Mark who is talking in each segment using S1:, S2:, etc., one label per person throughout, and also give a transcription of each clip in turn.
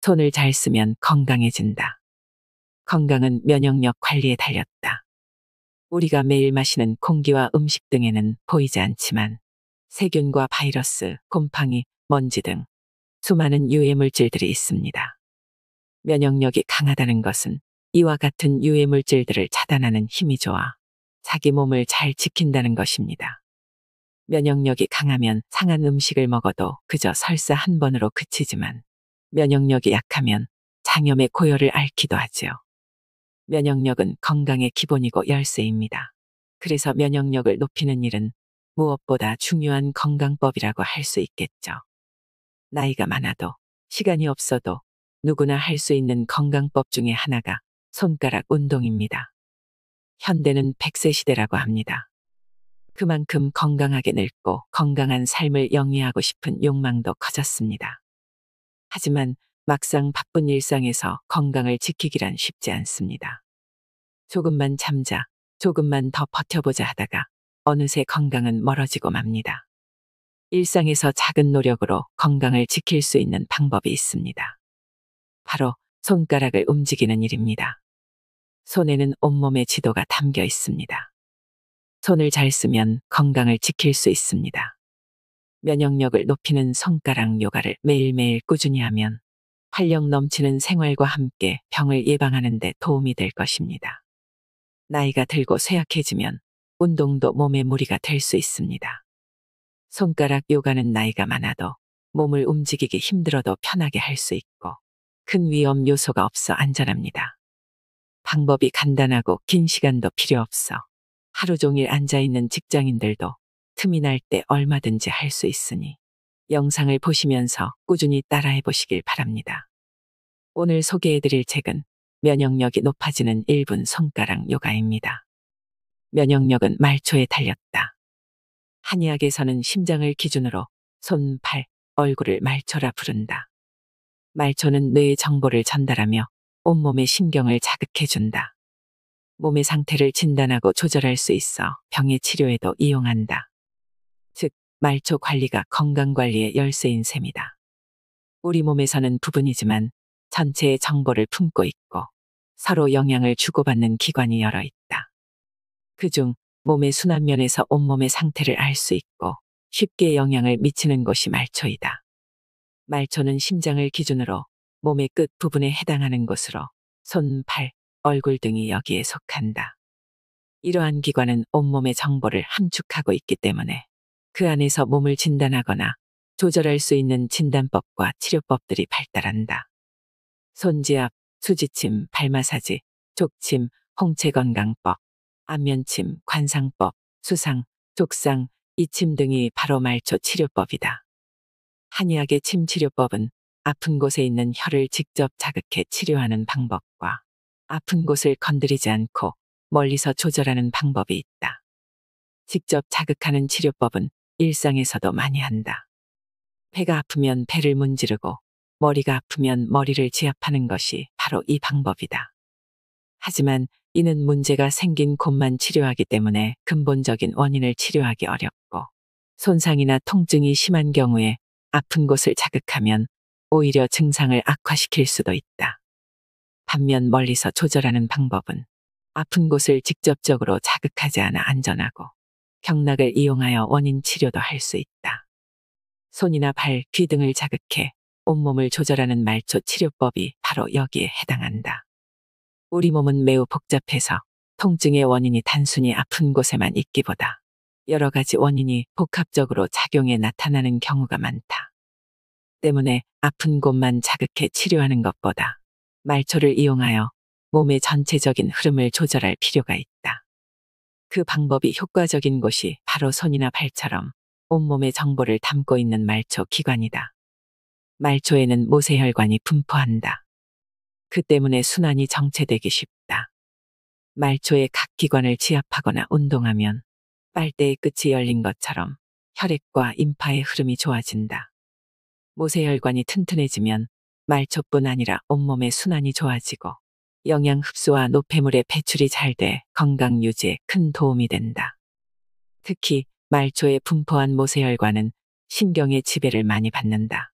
S1: 손을 잘 쓰면 건강해진다. 건강은 면역력 관리에 달렸다. 우리가 매일 마시는 공기와 음식 등에는 보이지 않지만 세균과 바이러스, 곰팡이, 먼지 등 수많은 유해 물질들이 있습니다. 면역력이 강하다는 것은 이와 같은 유해 물질들을 차단하는 힘이 좋아 자기 몸을 잘 지킨다는 것입니다. 면역력이 강하면 상한 음식을 먹어도 그저 설사 한 번으로 그치지만 면역력이 약하면 장염의 고열을 앓기도 하지요. 면역력은 건강의 기본이고 열쇠입니다. 그래서 면역력을 높이는 일은 무엇보다 중요한 건강법이라고 할 수 있겠죠. 나이가 많아도 시간이 없어도 누구나 할 수 있는 건강법 중에 하나가 손가락 운동입니다. 현대는 100세 시대라고 합니다. 그만큼 건강하게 늙고 건강한 삶을 영위하고 싶은 욕망도 커졌습니다. 하지만 막상 바쁜 일상에서 건강을 지키기란 쉽지 않습니다. 조금만 참자, 조금만 더 버텨보자 하다가 어느새 건강은 멀어지고 맙니다. 일상에서 작은 노력으로 건강을 지킬 수 있는 방법이 있습니다. 바로 손가락을 움직이는 일입니다. 손에는 온몸의 지도가 담겨 있습니다. 손을 잘 쓰면 건강을 지킬 수 있습니다. 면역력을 높이는 손가락 요가를 매일매일 꾸준히 하면 활력 넘치는 생활과 함께 병을 예방하는 데 도움이 될 것입니다. 나이가 들고 쇠약해지면 운동도 몸에 무리가 될 수 있습니다. 손가락 요가는 나이가 많아도 몸을 움직이기 힘들어도 편하게 할 수 있고 큰 위험 요소가 없어 안전합니다. 방법이 간단하고 긴 시간도 필요 없어 하루 종일 앉아있는 직장인들도 틈이 날 때 얼마든지 할 수 있으니 영상을 보시면서 꾸준히 따라해 보시길 바랍니다. 오늘 소개해드릴 책은 면역력이 높아지는 1분 손가락 요가입니다. 면역력은 말초에 달렸다. 한의학에서는 심장을 기준으로 손, 팔, 얼굴을 말초라 부른다. 말초는 뇌의 정보를 전달하며 온몸의 신경을 자극해준다. 몸의 상태를 진단하고 조절할 수 있어 병의 치료에도 이용한다. 즉, 말초 관리가 건강관리의 열쇠인 셈이다. 우리 몸에서는 부분이지만 전체의 정보를 품고 있고 서로 영향을 주고받는 기관이 여러 있다. 그중 몸의 순환면에서 온몸의 상태를 알 수 있고 쉽게 영향을 미치는 곳이 말초이다. 말초는 심장을 기준으로 몸의 끝 부분에 해당하는 곳으로 손, 팔, 얼굴 등이 여기에 속한다. 이러한 기관은 온몸의 정보를 함축하고 있기 때문에 그 안에서 몸을 진단하거나 조절할 수 있는 진단법과 치료법들이 발달한다. 손지압, 수지침, 발마사지, 족침, 홍채건강법, 안면침, 관상법, 수상, 족상, 이침 등이 바로 말초 치료법이다. 한의학의 침치료법은 아픈 곳에 있는 혀를 직접 자극해 치료하는 방법과 아픈 곳을 건드리지 않고 멀리서 조절하는 방법이 있다. 직접 자극하는 치료법은 일상에서도 많이 한다. 배가 아프면 배를 문지르고 머리가 아프면 머리를 지압하는 것이 바로 이 방법이다. 하지만 이는 문제가 생긴 곳만 치료하기 때문에 근본적인 원인을 치료하기 어렵고 손상이나 통증이 심한 경우에 아픈 곳을 자극하면 오히려 증상을 악화시킬 수도 있다. 반면 멀리서 조절하는 방법은 아픈 곳을 직접적으로 자극하지 않아 안전하고 경락을 이용하여 원인 치료도 할 수 있다. 손이나 발, 귀 등을 자극해 온몸을 조절하는 말초 치료법이 바로 여기에 해당한다. 우리 몸은 매우 복잡해서 통증의 원인이 단순히 아픈 곳에만 있기보다 여러 가지 원인이 복합적으로 작용해 나타나는 경우가 많다. 때문에 아픈 곳만 자극해 치료하는 것보다 말초를 이용하여 몸의 전체적인 흐름을 조절할 필요가 있다. 그 방법이 효과적인 곳이 바로 손이나 발처럼 온몸의 정보를 담고 있는 말초 기관이다. 말초에는 모세혈관이 분포한다. 그 때문에 순환이 정체되기 쉽다. 말초의 각 기관을 지압하거나 운동하면 빨대의 끝이 열린 것처럼 혈액과 임파의 흐름이 좋아진다. 모세혈관이 튼튼해지면 말초뿐 아니라 온몸의 순환이 좋아지고 영양 흡수와 노폐물의 배출이 잘 돼 건강 유지에 큰 도움이 된다. 특히 말초에 분포한 모세혈관은 신경의 지배를 많이 받는다.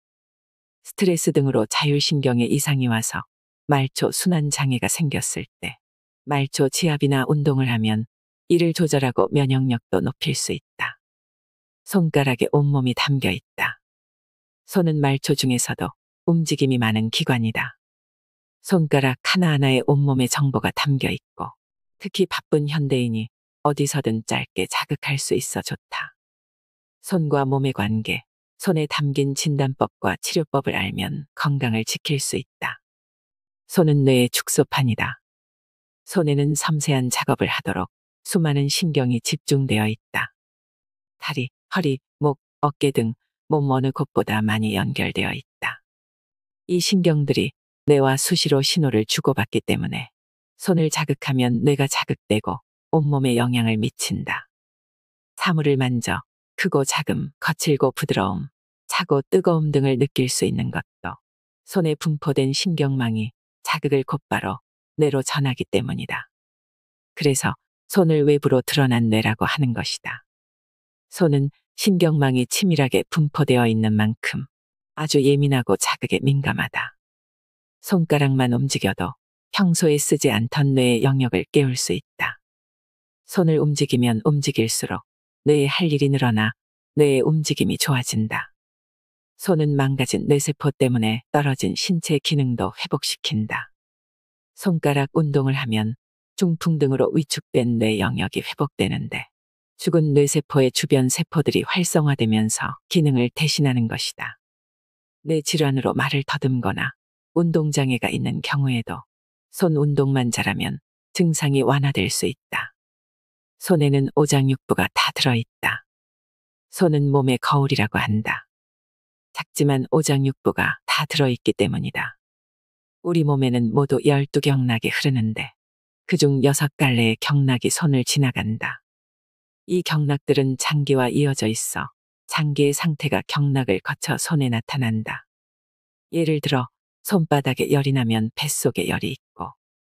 S1: 스트레스 등으로 자율신경에 이상이 와서 말초 순환 장애가 생겼을 때 말초 지압이나 운동을 하면 이를 조절하고 면역력도 높일 수 있다. 손가락에 온몸이 담겨 있다. 손은 말초 중에서도 움직임이 많은 기관이다. 손가락 하나하나에 온몸의 정보가 담겨 있고 특히 바쁜 현대인이 어디서든 짧게 자극할 수 있어 좋다. 손과 몸의 관계, 손에 담긴 진단법과 치료법을 알면 건강을 지킬 수 있다. 손은 뇌의 축소판이다. 손에는 섬세한 작업을 하도록 수많은 신경이 집중되어 있다. 다리, 허리, 목, 어깨 등 몸 어느 곳보다 많이 연결되어 있다. 이 신경들이 뇌와 수시로 신호를 주고받기 때문에 손을 자극하면 뇌가 자극되고 온몸에 영향을 미친다. 사물을 만져 크고 작음, 거칠고 부드러움, 차고 뜨거움 등을 느낄 수 있는 것도 손에 분포된 신경망이 자극을 곧바로 뇌로 전하기 때문이다. 그래서 손을 외부로 드러난 뇌라고 하는 것이다. 손은 신경망이 치밀하게 분포되어 있는 만큼 아주 예민하고 자극에 민감하다. 손가락만 움직여도 평소에 쓰지 않던 뇌의 영역을 깨울 수 있다. 손을 움직이면 움직일수록 뇌에 할 일이 늘어나 뇌의 움직임이 좋아진다. 손은 망가진 뇌세포 때문에 떨어진 신체 기능도 회복시킨다. 손가락 운동을 하면 중풍 등으로 위축된 뇌 영역이 회복되는데 죽은 뇌세포의 주변 세포들이 활성화되면서 기능을 대신하는 것이다. 뇌 질환으로 말을 더듬거나 운동장애가 있는 경우에도 손 운동만 잘하면 증상이 완화될 수 있다. 손에는 오장육부가 다 들어있다. 손은 몸의 거울이라고 한다. 작지만 오장육부가 다 들어있기 때문이다. 우리 몸에는 모두 12경락이 흐르는데 그중 6갈래의 경락이 손을 지나간다. 이 경락들은 장기와 이어져 있어 장기의 상태가 경락을 거쳐 손에 나타난다. 예를 들어 손바닥에 열이 나면 뱃속에 열이 있고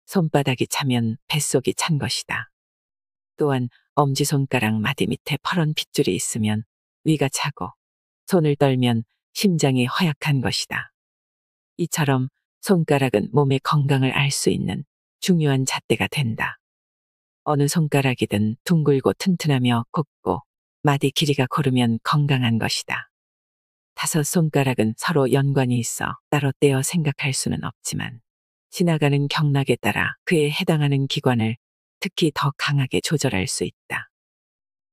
S1: 손바닥이 차면 뱃속이 찬 것이다. 또한 엄지손가락 마디 밑에 퍼런 핏줄이 있으면 위가 차고 손을 떨면 심장이 허약한 것이다. 이처럼 손가락은 몸의 건강을 알 수 있는 중요한 잣대가 된다. 어느 손가락이든 둥글고 튼튼하며 곱고 마디 길이가 고르면 건강한 것이다. 5 손가락은 서로 연관이 있어 따로 떼어 생각할 수는 없지만 지나가는 경락에 따라 그에 해당하는 기관을 특히 더 강하게 조절할 수 있다.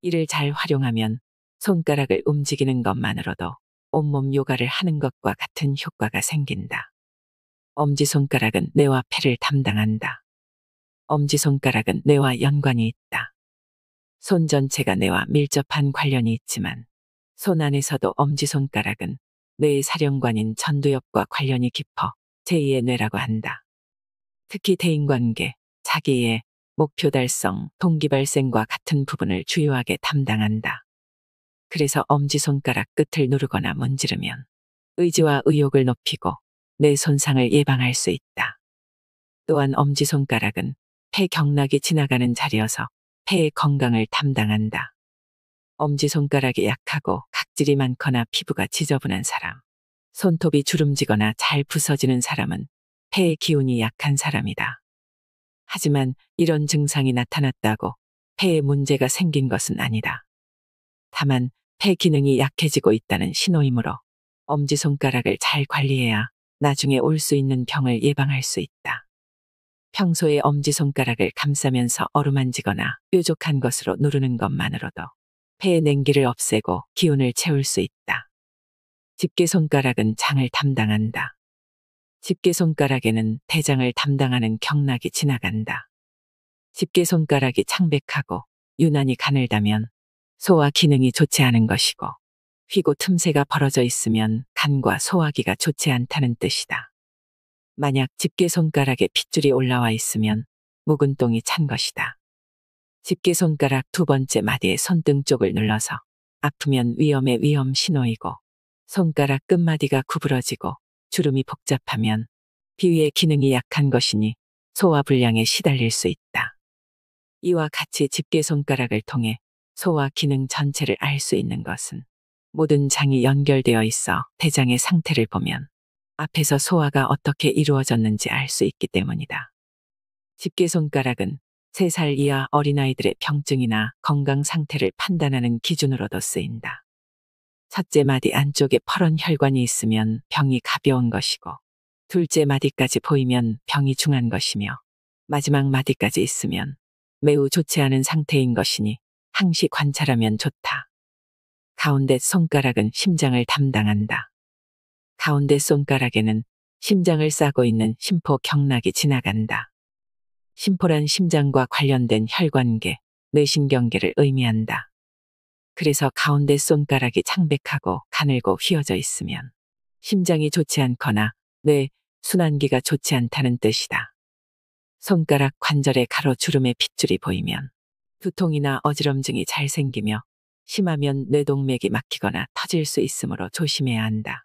S1: 이를 잘 활용하면 손가락을 움직이는 것만으로도 온몸 요가를 하는 것과 같은 효과가 생긴다. 엄지손가락은 뇌와 폐를 담당한다. 엄지손가락은 뇌와 연관이 있다. 손 전체가 뇌와 밀접한 관련이 있지만 손 안에서도 엄지손가락은 뇌의 사령관인 전두엽과 관련이 깊어 제2의 뇌라고 한다. 특히 대인관계, 자기이해, 목표 달성, 동기 발생과 같은 부분을 주요하게 담당한다. 그래서 엄지손가락 끝을 누르거나 문지르면 의지와 의욕을 높이고 뇌 손상을 예방할 수 있다. 또한 엄지손가락은 폐 경락이 지나가는 자리여서 폐의 건강을 담당한다. 엄지손가락이 약하고 각질이 많거나 피부가 지저분한 사람, 손톱이 주름지거나 잘 부서지는 사람은 폐의 기운이 약한 사람이다. 하지만 이런 증상이 나타났다고 폐에 문제가 생긴 것은 아니다. 다만 폐 기능이 약해지고 있다는 신호이므로 엄지손가락을 잘 관리해야 나중에 올 수 있는 병을 예방할 수 있다. 평소에 엄지손가락을 감싸면서 어루만지거나 뾰족한 것으로 누르는 것만으로도 폐의 냉기를 없애고 기운을 채울 수 있다. 집게손가락은 장을 담당한다. 집게손가락에는 대장을 담당하는 경락이 지나간다. 집게손가락이 창백하고 유난히 가늘다면 소화 기능이 좋지 않은 것이고 휘고 틈새가 벌어져 있으면 간과 소화기가 좋지 않다는 뜻이다. 만약 집게손가락에 핏줄이 올라와 있으면 묵은 똥이 찬 것이다. 집게손가락 2번째 마디의 손등 쪽을 눌러서 아프면 위험의 위험 신호이고 손가락 끝마디가 구부러지고 주름이 복잡하면 비위의 기능이 약한 것이니 소화불량에 시달릴 수 있다. 이와 같이 집게손가락을 통해 소화 기능 전체를 알 수 있는 것은 모든 장이 연결되어 있어 대장의 상태를 보면 앞에서 소화가 어떻게 이루어졌는지 알 수 있기 때문이다. 집게손가락은 3살 이하 어린아이들의 병증이나 건강 상태를 판단하는 기준으로도 쓰인다. 첫째 마디 안쪽에 퍼런 혈관이 있으면 병이 가벼운 것이고, 둘째 마디까지 보이면 병이 중한 것이며, 마지막 마디까지 있으면 매우 좋지 않은 상태인 것이니 항시 관찰하면 좋다. 가운데 손가락은 심장을 담당한다. 가운데 손가락에는 심장을 싸고 있는 심포 경락이 지나간다. 심포란 심장과 관련된 혈관계, 뇌신경계를 의미한다. 그래서 가운데 손가락이 창백하고 가늘고 휘어져 있으면 심장이 좋지 않거나 뇌, 순환기가 좋지 않다는 뜻이다. 손가락 관절에 가로주름의 핏줄이 보이면 두통이나 어지럼증이 잘 생기며 심하면 뇌동맥이 막히거나 터질 수 있으므로 조심해야 한다.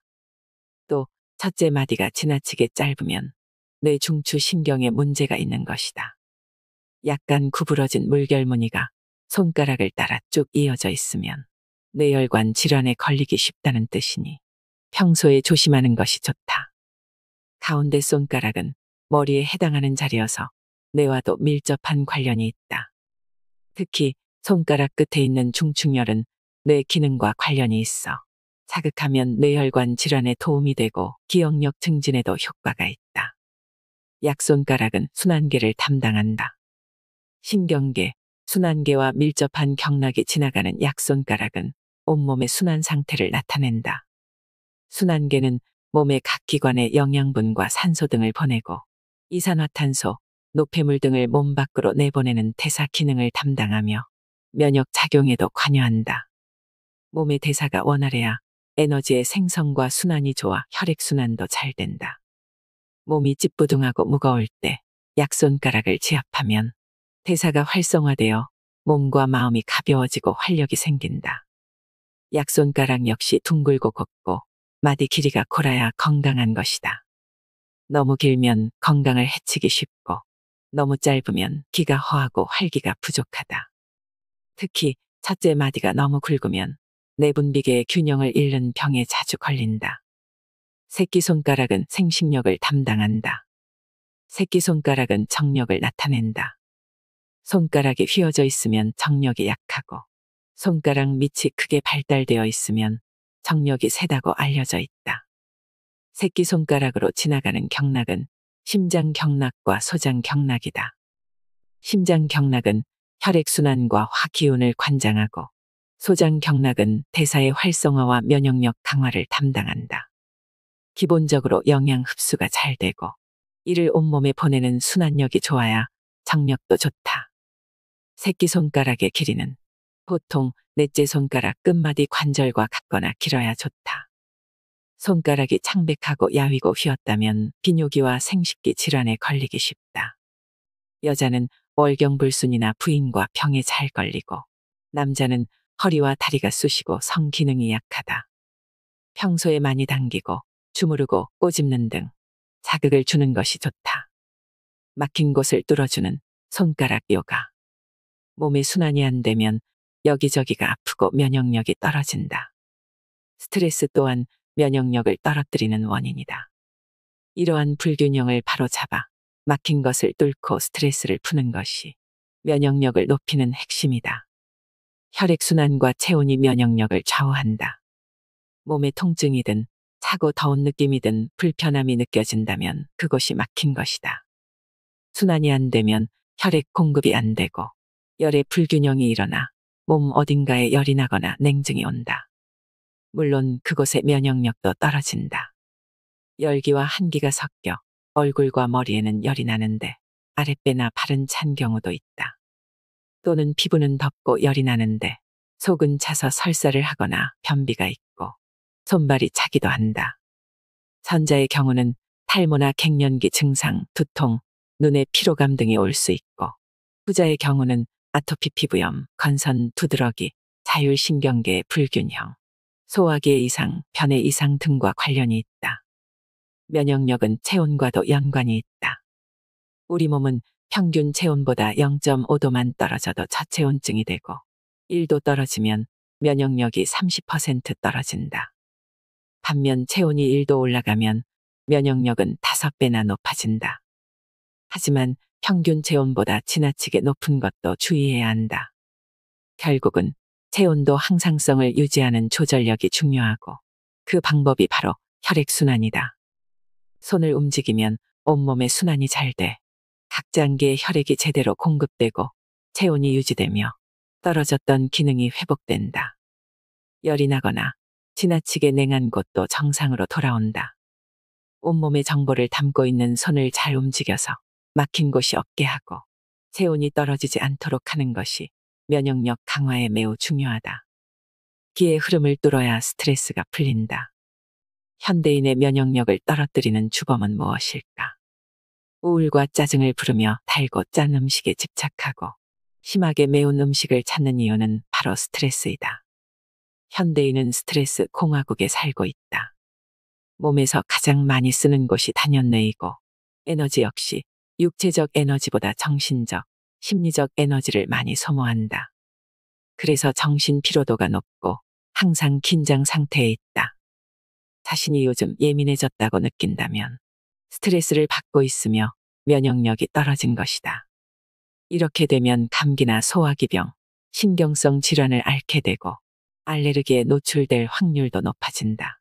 S1: 또 첫째 마디가 지나치게 짧으면 뇌 중추 신경에 문제가 있는 것이다. 약간 구부러진 물결무늬가 손가락을 따라 쭉 이어져 있으면 뇌혈관 질환에 걸리기 쉽다는 뜻이니 평소에 조심하는 것이 좋다. 가운데 손가락은 머리에 해당하는 자리여서 뇌와도 밀접한 관련이 있다. 특히 손가락 끝에 있는 중축열은 뇌 기능과 관련이 있어 자극하면 뇌혈관 질환에 도움이 되고 기억력 증진에도 효과가 있다. 약손가락은 순환계를 담당한다. 신경계, 순환계와 밀접한 경락이 지나가는 약손가락은 온몸의 순환 상태를 나타낸다. 순환계는 몸의 각 기관에 영양분과 산소 등을 보내고 이산화탄소, 노폐물 등을 몸 밖으로 내보내는 대사 기능을 담당하며 면역 작용에도 관여한다. 몸의 대사가 원활해야 에너지의 생성과 순환이 좋아 혈액순환도 잘 된다. 몸이 찌뿌둥하고 무거울 때 약손가락을 지압하면 대사가 활성화되어 몸과 마음이 가벼워지고 활력이 생긴다. 약손가락 역시 둥글고 곱고 마디 길이가 골아야 건강한 것이다. 너무 길면 건강을 해치기 쉽고 너무 짧으면 기가 허하고 활기가 부족하다. 특히 첫째 마디가 너무 굵으면 내분비계의 균형을 잃는 병에 자주 걸린다. 새끼손가락은 생식력을 담당한다. 새끼손가락은 정력을 나타낸다. 손가락이 휘어져 있으면 정력이 약하고 손가락 밑이 크게 발달되어 있으면 정력이 세다고 알려져 있다. 새끼손가락으로 지나가는 경락은 심장 경락과 소장 경락이다. 심장 경락은 혈액순환과 화기운을 관장하고 소장 경락은 대사의 활성화와 면역력 강화를 담당한다. 기본적으로 영양 흡수가 잘 되고 이를 온몸에 보내는 순환력이 좋아야 정력도 좋다. 새끼손가락의 길이는 보통 넷째 손가락 끝마디 관절과 같거나 길어야 좋다. 손가락이 창백하고 야위고 휘었다면 비뇨기와 생식기 질환에 걸리기 쉽다. 여자는 월경불순이나 부인과 병에 잘 걸리고 남자는 허리와 다리가 쑤시고 성기능이 약하다. 평소에 많이 당기고 주무르고 꼬집는 등 자극을 주는 것이 좋다. 막힌 곳을 뚫어주는 손가락 요가. 몸의 순환이 안 되면 여기저기가 아프고 면역력이 떨어진다. 스트레스 또한 면역력을 떨어뜨리는 원인이다. 이러한 불균형을 바로잡아 막힌 것을 뚫고 스트레스를 푸는 것이 면역력을 높이는 핵심이다. 혈액순환과 체온이 면역력을 좌우한다. 몸의 통증이든 차고 더운 느낌이든 불편함이 느껴진다면 그곳이 막힌 것이다. 순환이 안 되면 혈액 공급이 안 되고 열의 불균형이 일어나 몸 어딘가에 열이 나거나 냉증이 온다. 물론 그곳의 면역력도 떨어진다. 열기와 한기가 섞여 얼굴과 머리에는 열이 나는데 아랫배나 발은 찬 경우도 있다. 또는 피부는 덥고 열이 나는데 속은 차서 설사를 하거나 변비가 있고 손발이 차기도 한다. 전자의 경우는 탈모나 갱년기 증상, 두통, 눈의 피로감 등이 올 수 있고 후자의 경우는 아토피 피부염, 건선, 두드러기, 자율신경계의 불균형, 소화기의 이상, 변의 이상 등과 관련이 있다. 면역력은 체온과도 연관이 있다. 우리 몸은 평균 체온보다 0.5도만 떨어져도 저체온증이 되고 1도 떨어지면 면역력이 30% 떨어진다. 반면 체온이 1도 올라가면 면역력은 5배나 높아진다. 하지만 평균 체온보다 지나치게 높은 것도 주의해야 한다. 결국은 체온도 항상성을 유지하는 조절력이 중요하고 그 방법이 바로 혈액순환이다. 손을 움직이면 온몸의 순환이 잘 돼 각 장기에 혈액이 제대로 공급되고 체온이 유지되며 떨어졌던 기능이 회복된다. 열이 나거나 지나치게 냉한 곳도 정상으로 돌아온다. 온몸의 정보를 담고 있는 손을 잘 움직여서 막힌 곳이 없게 하고 체온이 떨어지지 않도록 하는 것이 면역력 강화에 매우 중요하다. 기의 흐름을 뚫어야 스트레스가 풀린다. 현대인의 면역력을 떨어뜨리는 주범은 무엇일까? 우울과 짜증을 부르며 달고 짠 음식에 집착하고 심하게 매운 음식을 찾는 이유는 바로 스트레스이다. 현대인은 스트레스 공화국에 살고 있다. 몸에서 가장 많이 쓰는 곳이 단연뇌이고 에너지 역시 육체적 에너지보다 정신적, 심리적 에너지를 많이 소모한다. 그래서 정신 피로도가 높고 항상 긴장 상태에 있다. 자신이 요즘 예민해졌다고 느낀다면 스트레스를 받고 있으며 면역력이 떨어진 것이다. 이렇게 되면 감기나 소화기병, 신경성 질환을 앓게 되고 알레르기에 노출될 확률도 높아진다.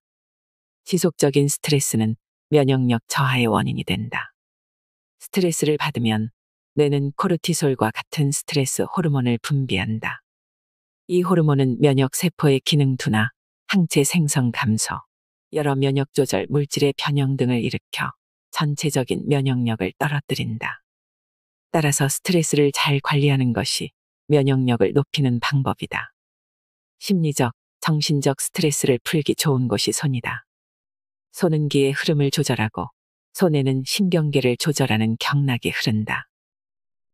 S1: 지속적인 스트레스는 면역력 저하의 원인이 된다. 스트레스를 받으면 뇌는 코르티솔과 같은 스트레스 호르몬을 분비한다. 이 호르몬은 면역 세포의 기능 둔화, 항체 생성 감소, 여러 면역 조절 물질의 변형 등을 일으켜 전체적인 면역력을 떨어뜨린다. 따라서 스트레스를 잘 관리하는 것이 면역력을 높이는 방법이다. 심리적, 정신적 스트레스를 풀기 좋은 곳이 손이다. 손은 기의 흐름을 조절하고 손에는 신경계를 조절하는 경락이 흐른다.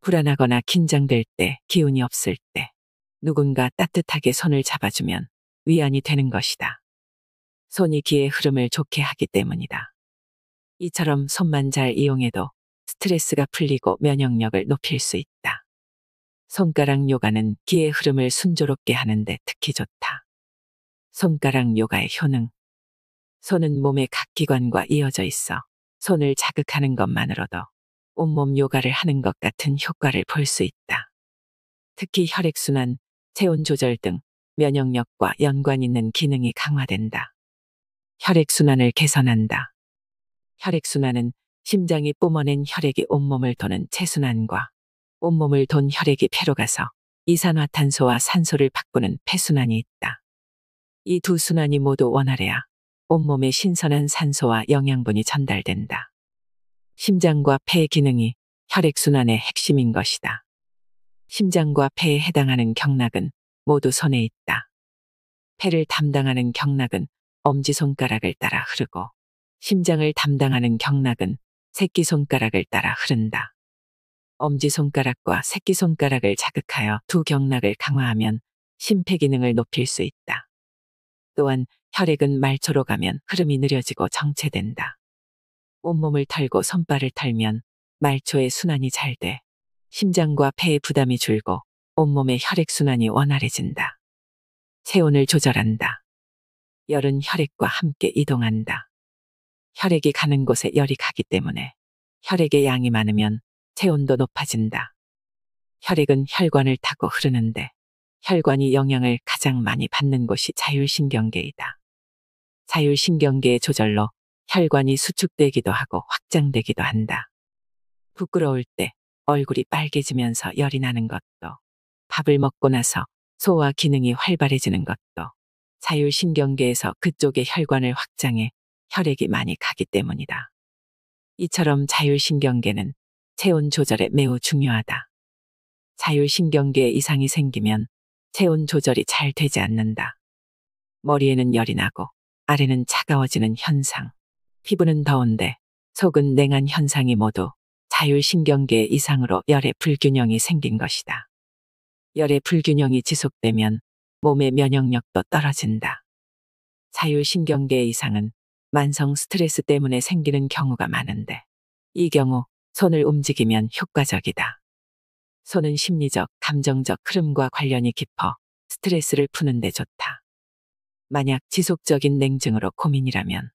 S1: 불안하거나 긴장될 때, 기운이 없을 때 누군가 따뜻하게 손을 잡아주면 위안이 되는 것이다. 손이 기의 흐름을 좋게 하기 때문이다. 이처럼 손만 잘 이용해도 스트레스가 풀리고 면역력을 높일 수 있다. 손가락 요가는 기의 흐름을 순조롭게 하는데 특히 좋다. 손가락 요가의 효능. 손은 몸의 각 기관과 이어져 있어 손을 자극하는 것만으로도 온몸 요가를 하는 것 같은 효과를 볼 수 있다. 특히 혈액순환, 체온 조절 등 면역력과 연관 있는 기능이 강화된다. 혈액순환을 개선한다. 혈액순환은 심장이 뿜어낸 혈액이 온몸을 도는 체순환과 온몸을 돈 혈액이 폐로 가서 이산화탄소와 산소를 바꾸는 폐순환이 있다. 이 두 순환이 모두 원활해야 온몸에 신선한 산소와 영양분이 전달된다. 심장과 폐의 기능이 혈액순환의 핵심인 것이다. 심장과 폐에 해당하는 경락은 모두 손에 있다. 폐를 담당하는 경락은 엄지손가락을 따라 흐르고 심장을 담당하는 경락은 새끼손가락을 따라 흐른다. 엄지손가락과 새끼손가락을 자극하여 두 경락을 강화하면 심폐기능을 높일 수 있다. 또한 혈액은 말초로 가면 흐름이 느려지고 정체된다. 온몸을 털고 손발을 털면 말초의 순환이 잘 돼 심장과 폐의 부담이 줄고 온몸의 혈액순환이 원활해진다. 체온을 조절한다. 열은 혈액과 함께 이동한다. 혈액이 가는 곳에 열이 가기 때문에 혈액의 양이 많으면 체온도 높아진다. 혈액은 혈관을 타고 흐르는데 혈관이 영향을 가장 많이 받는 곳이 자율신경계이다. 자율신경계의 조절로 혈관이 수축되기도 하고 확장되기도 한다. 부끄러울 때 얼굴이 빨개지면서 열이 나는 것도, 밥을 먹고 나서 소화 기능이 활발해지는 것도 자율신경계에서 그쪽의 혈관을 확장해 혈액이 많이 가기 때문이다. 이처럼 자율신경계는 체온 조절에 매우 중요하다. 자율신경계에 이상이 생기면 체온 조절이 잘 되지 않는다. 머리에는 열이 나고 아래는 차가워지는 현상, 피부는 더운데 속은 냉한 현상이 모두 자율신경계의 이상으로 열의 불균형이 생긴 것이다. 열의 불균형이 지속되면 몸의 면역력도 떨어진다. 자율신경계의 이상은 만성 스트레스 때문에 생기는 경우가 많은데 이 경우 손을 움직이면 효과적이다. 손은 심리적, 감정적 흐름과 관련이 깊어 스트레스를 푸는 데 좋다. 만약 지속적인 냉증으로 고민이라면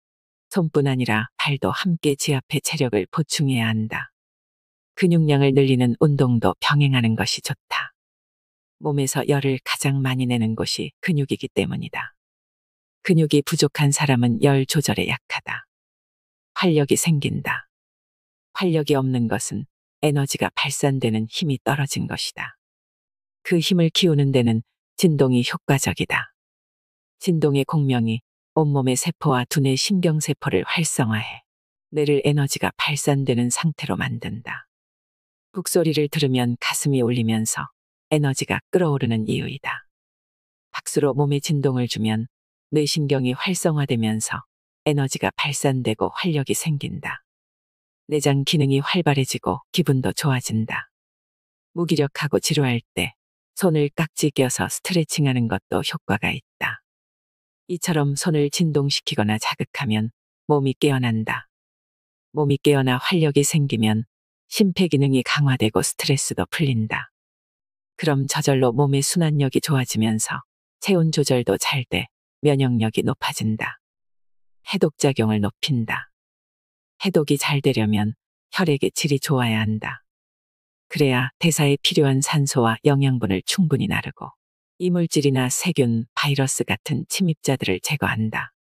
S1: 손뿐 아니라 발도 함께 지압해 체력을 보충해야 한다. 근육량을 늘리는 운동도 병행하는 것이 좋다. 몸에서 열을 가장 많이 내는 곳이 근육이기 때문이다. 근육이 부족한 사람은 열 조절에 약하다. 활력이 생긴다. 활력이 없는 것은 에너지가 발산되는 힘이 떨어진 것이다. 그 힘을 키우는 데는 진동이 효과적이다. 진동의 공명이 온몸의 세포와 두뇌 신경세포를 활성화해 뇌를 에너지가 발산되는 상태로 만든다. 북소리를 들으면 가슴이 울리면서 에너지가 끓어오르는 이유이다. 박수로 몸에 진동을 주면 뇌신경이 활성화되면서 에너지가 발산되고 활력이 생긴다. 내장 기능이 활발해지고 기분도 좋아진다. 무기력하고 지루할 때 손을 깍지 껴서 스트레칭하는 것도 효과가 있다. 이처럼 손을 진동시키거나 자극하면 몸이 깨어난다. 몸이 깨어나 활력이 생기면 심폐기능이 강화되고 스트레스도 풀린다. 그럼 저절로 몸의 순환력이 좋아지면서 체온 조절도 잘 돼 면역력이 높아진다. 해독작용을 높인다. 해독이 잘 되려면 혈액의 질이 좋아야 한다. 그래야 대사에 필요한 산소와 영양분을 충분히 나르고 이물질이나 세균, 바이러스 같은 침입자들을 제거한다.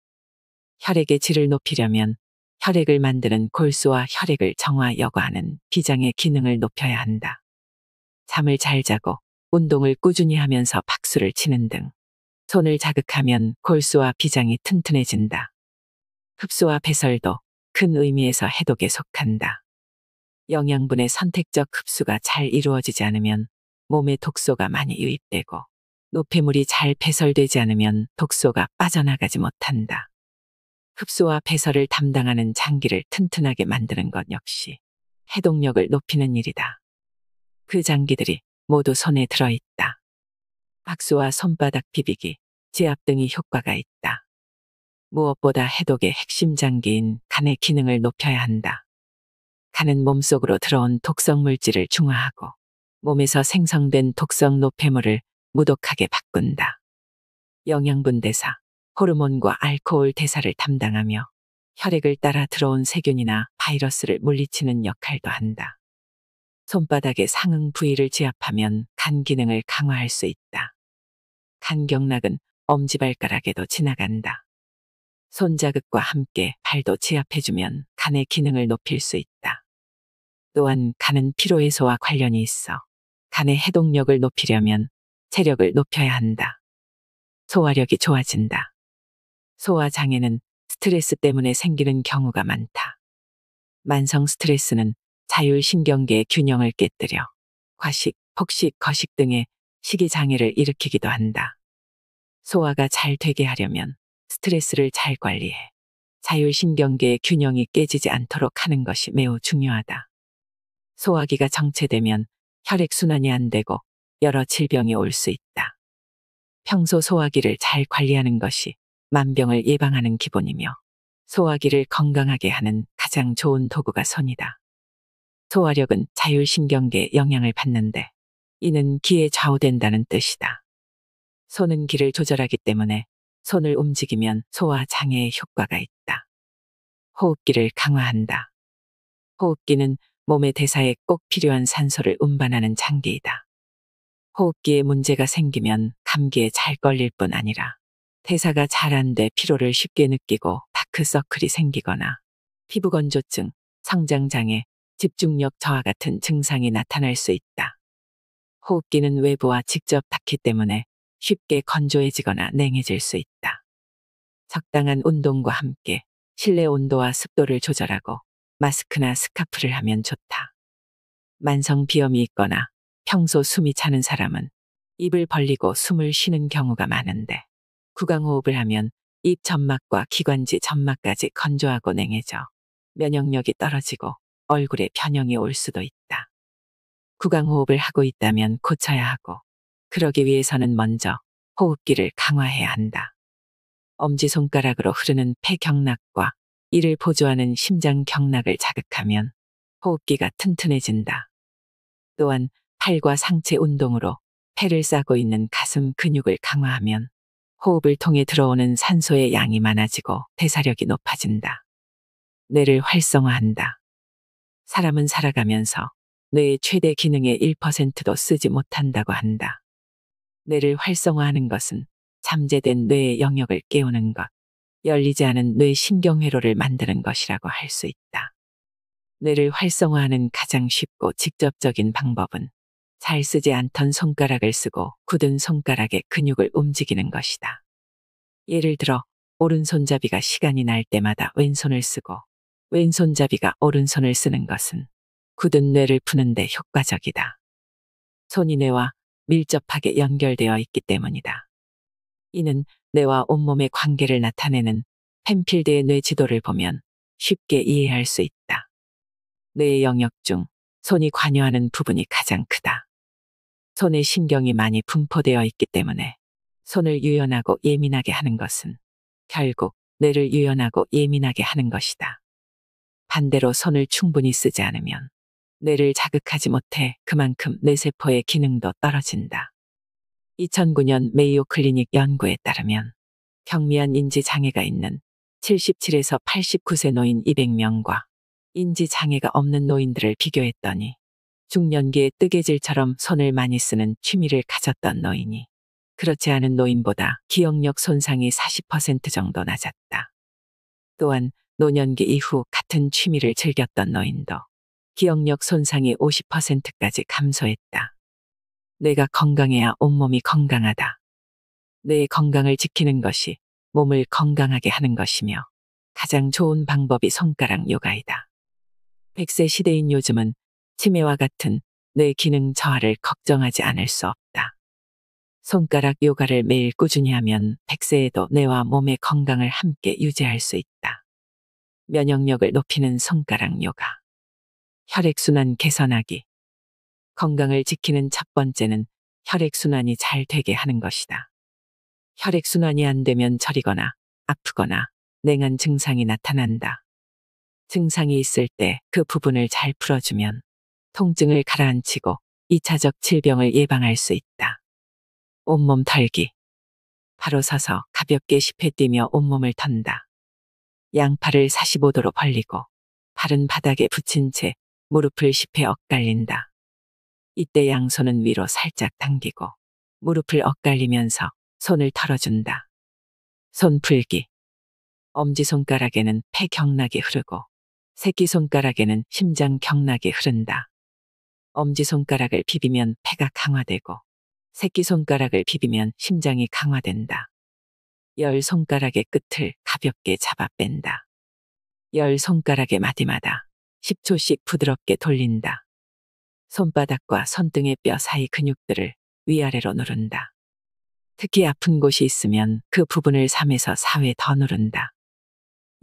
S1: 혈액의 질을 높이려면 혈액을 만드는 골수와 혈액을 정화 여과하는 비장의 기능을 높여야 한다. 잠을 잘 자고 운동을 꾸준히 하면서 박수를 치는 등 손을 자극하면 골수와 비장이 튼튼해진다. 흡수와 배설도 큰 의미에서 해독에 속한다. 영양분의 선택적 흡수가 잘 이루어지지 않으면 몸에 독소가 많이 유입되고 노폐물이 잘 배설되지 않으면 독소가 빠져나가지 못한다. 흡수와 배설을 담당하는 장기를 튼튼하게 만드는 것 역시 해독력을 높이는 일이다. 그 장기들이 모두 손에 들어있다. 박수와 손바닥 비비기, 지압 등이 효과가 있다. 무엇보다 해독의 핵심 장기인 간의 기능을 높여야 한다. 간은 몸속으로 들어온 독성 물질을 중화하고 몸에서 생성된 독성 노폐물을 무독하게 바꾼다. 영양분 대사, 호르몬과 알코올 대사를 담당하며 혈액을 따라 들어온 세균이나 바이러스를 물리치는 역할도 한다. 손바닥의 상응 부위를 지압하면 간 기능을 강화할 수 있다. 간경락은 엄지발가락에도 지나간다. 손자극과 함께 발도 지압해주면 간의 기능을 높일 수 있다. 또한 간은 피로해소와 관련이 있어 간의 해독력을 높이려면 체력을 높여야 한다. 소화력이 좋아진다. 소화장애는 스트레스 때문에 생기는 경우가 많다. 만성 스트레스는 자율신경계의 균형을 깨뜨려 과식, 폭식, 거식 등의 식이장애를 일으키기도 한다. 소화가 잘 되게 하려면 스트레스를 잘 관리해 자율신경계의 균형이 깨지지 않도록 하는 것이 매우 중요하다. 소화기가 정체되면 혈액순환이 안 되고 여러 질병이 올 수 있다. 평소 소화기를 잘 관리하는 것이 만병을 예방하는 기본이며 소화기를 건강하게 하는 가장 좋은 도구가 손이다. 소화력은 자율신경계에 영향을 받는데 이는 기에 좌우된다는 뜻이다. 손은 기를 조절하기 때문에 손을 움직이면 소화 장애에 효과가 있다. 호흡기를 강화한다. 호흡기는 몸의 대사에 꼭 필요한 산소를 운반하는 장기이다. 호흡기에 문제가 생기면 감기에 잘 걸릴 뿐 아니라 대사가 잘 안 돼 피로를 쉽게 느끼고 다크서클이 생기거나 피부건조증, 성장장애, 집중력 저하 같은 증상이 나타날 수 있다. 호흡기는 외부와 직접 닿기 때문에 쉽게 건조해지거나 냉해질 수 있다. 적당한 운동과 함께 실내 온도와 습도를 조절하고 마스크나 스카프를 하면 좋다. 만성 비염이 있거나 평소 숨이 차는 사람은 입을 벌리고 숨을 쉬는 경우가 많은데 구강호흡을 하면 입 점막과 기관지 점막까지 건조하고 냉해져 면역력이 떨어지고 얼굴에 변형이 올 수도 있다. 구강호흡을 하고 있다면 고쳐야 하고 그러기 위해서는 먼저 호흡기를 강화해야 한다. 엄지손가락으로 흐르는 폐경락과 이를 보조하는 심장경락을 자극하면 호흡기가 튼튼해진다. 또한 팔과 상체 운동으로 폐를 싸고 있는 가슴 근육을 강화하면 호흡을 통해 들어오는 산소의 양이 많아지고 대사력이 높아진다. 뇌를 활성화한다. 사람은 살아가면서 뇌의 최대 기능의 1%도 쓰지 못한다고 한다. 뇌를 활성화하는 것은 잠재된 뇌의 영역을 깨우는 것, 열리지 않은 뇌 신경회로를 만드는 것이라고 할 수 있다. 뇌를 활성화하는 가장 쉽고 직접적인 방법은 잘 쓰지 않던 손가락을 쓰고 굳은 손가락의 근육을 움직이는 것이다. 예를 들어 오른손잡이가 시간이 날 때마다 왼손을 쓰고 왼손잡이가 오른손을 쓰는 것은 굳은 뇌를 푸는데 효과적이다. 손이 뇌와 밀접하게 연결되어 있기 때문이다. 이는 뇌와 온몸의 관계를 나타내는 펜필드의 뇌 지도를 보면 쉽게 이해할 수 있다. 뇌의 영역 중 손이 관여하는 부분이 가장 크다. 손에 신경이 많이 분포되어 있기 때문에 손을 유연하고 예민하게 하는 것은 결국 뇌를 유연하고 예민하게 하는 것이다. 반대로 손을 충분히 쓰지 않으면 뇌를 자극하지 못해 그만큼 뇌세포의 기능도 떨어진다. 2009년 메이오 클리닉 연구에 따르면 경미한 인지 장애가 있는 77에서 89세 노인 200명과 인지 장애가 없는 노인들을 비교했더니 중년기에 뜨개질처럼 손을 많이 쓰는 취미를 가졌던 노인이 그렇지 않은 노인보다 기억력 손상이 40% 정도 낮았다. 또한 노년기 이후 같은 취미를 즐겼던 노인도 기억력 손상이 50%까지 감소했다. 뇌가 건강해야 온몸이 건강하다. 뇌의 건강을 지키는 것이 몸을 건강하게 하는 것이며 가장 좋은 방법이 손가락 요가이다. 100세 시대인 요즘은 치매와 같은 뇌 기능 저하를 걱정하지 않을 수 없다. 손가락 요가를 매일 꾸준히 하면 100세에도 뇌와 몸의 건강을 함께 유지할 수 있다. 면역력을 높이는 손가락 요가. 혈액순환 개선하기. 건강을 지키는 첫 번째는 혈액순환이 잘 되게 하는 것이다. 혈액순환이 안 되면 저리거나 아프거나 냉한 증상이 나타난다. 증상이 있을 때 그 부분을 잘 풀어주면 통증을 가라앉히고 2차적 질병을 예방할 수 있다. 온몸 털기. 바로 서서 가볍게 10회 뛰며 온몸을 턴다. 양팔을 45도로 벌리고 발은 바닥에 붙인 채 무릎을 10회 엇갈린다. 이때 양손은 위로 살짝 당기고 무릎을 엇갈리면서 손을 털어준다. 손 풀기. 엄지손가락에는 폐 경락이 흐르고 새끼손가락에는 심장 경락이 흐른다. 엄지손가락을 비비면 폐가 강화되고 새끼손가락을 비비면 심장이 강화된다. 열 손가락의 끝을 가볍게 잡아 뺀다. 열 손가락의 마디마다 10초씩 부드럽게 돌린다. 손바닥과 손등의 뼈 사이 근육들을 위아래로 누른다. 특히 아픈 곳이 있으면 그 부분을 3에서 4회 더 누른다.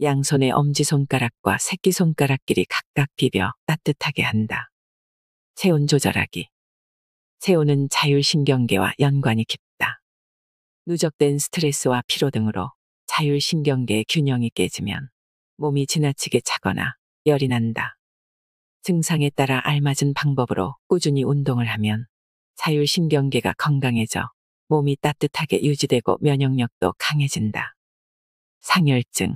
S1: 양손의 엄지손가락과 새끼손가락끼리 각각 비벼 따뜻하게 한다. 체온 조절하기. 체온은 자율신경계와 연관이 깊다. 누적된 스트레스와 피로 등으로 자율신경계의 균형이 깨지면 몸이 지나치게 차거나 열이 난다. 증상에 따라 알맞은 방법으로 꾸준히 운동을 하면 자율신경계가 건강해져 몸이 따뜻하게 유지되고 면역력도 강해진다. 상열증.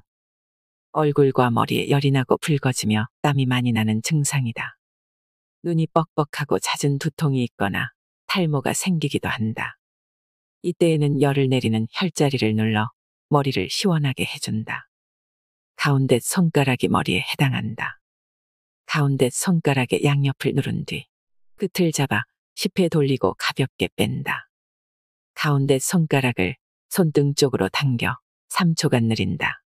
S1: 얼굴과 머리에 열이 나고 붉어지며 땀이 많이 나는 증상이다. 눈이 뻑뻑하고 잦은 두통이 있거나 탈모가 생기기도 한다. 이때에는 열을 내리는 혈자리를 눌러 머리를 시원하게 해준다. 가운데 손가락이 머리에 해당한다. 가운데 손가락의 양옆을 누른 뒤 끝을 잡아 10회 돌리고 가볍게 뺀다. 가운데 손가락을 손등 쪽으로 당겨 3초간 느린다.